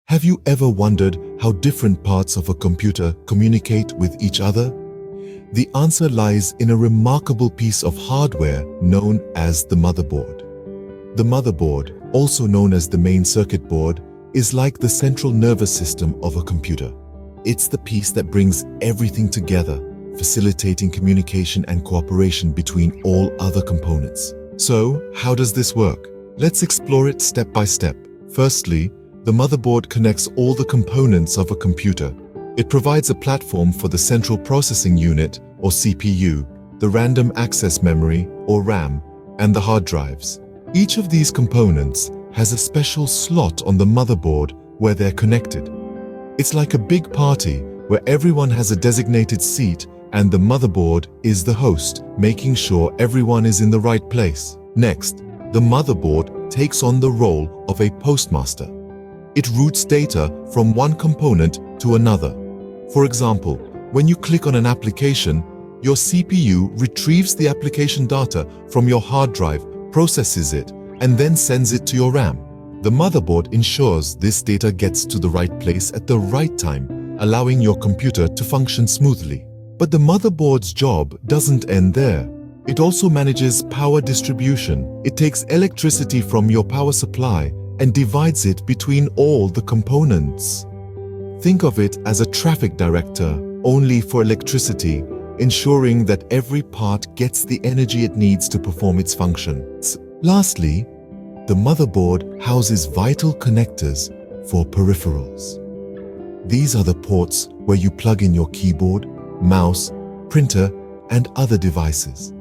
Have you ever wondered how different parts of a computer communicate with each other? The answer lies in a remarkable piece of hardware known as the motherboard. The motherboard, also known as the main circuit board, is like the central nervous system of a computer. It's the piece that brings everything together, facilitating communication and cooperation between all other components. So, how does this work? Let's explore it step by step. Firstly, the motherboard connects all the components of a computer. It provides a platform for the central processing unit, or CPU, the random access memory, or RAM, and the hard drives. Each of these components has a special slot on the motherboard where they're connected. It's like a big party where everyone has a designated seat and the motherboard is the host, making sure everyone is in the right place. Next, the motherboard takes on the role of a postmaster. It routes data from one component to another. For example, when you click on an application, your CPU retrieves the application data from your hard drive, processes it, and then sends it to your RAM. The motherboard ensures this data gets to the right place at the right time, allowing your computer to function smoothly. But the motherboard's job doesn't end there. It also manages power distribution. It takes electricity from your power supply and divides it between all the components. Think of it as a traffic director, only for electricity, ensuring that every part gets the energy it needs to perform its functions. Lastly, the motherboard houses vital connectors for peripherals. These are the ports where you plug in your keyboard, mouse, printer, and other devices.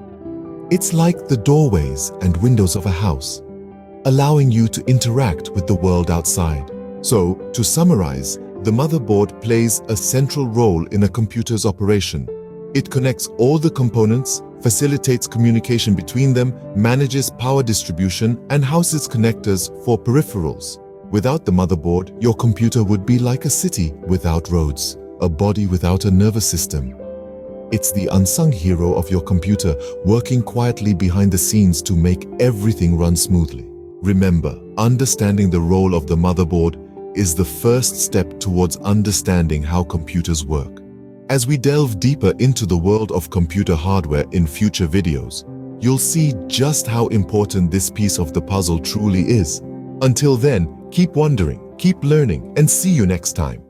It's like the doorways and windows of a house, allowing you to interact with the world outside. So, to summarize, the motherboard plays a central role in a computer's operation. It connects all the components, facilitates communication between them, manages power distribution, and houses connectors for peripherals. Without the motherboard, your computer would be like a city without roads, a body without a nervous system. It's the unsung hero of your computer, working quietly behind the scenes to make everything run smoothly. Remember, understanding the role of the motherboard is the first step towards understanding how computers work. As we delve deeper into the world of computer hardware in future videos, you'll see just how important this piece of the puzzle truly is. Until then, keep wondering, keep learning, and see you next time.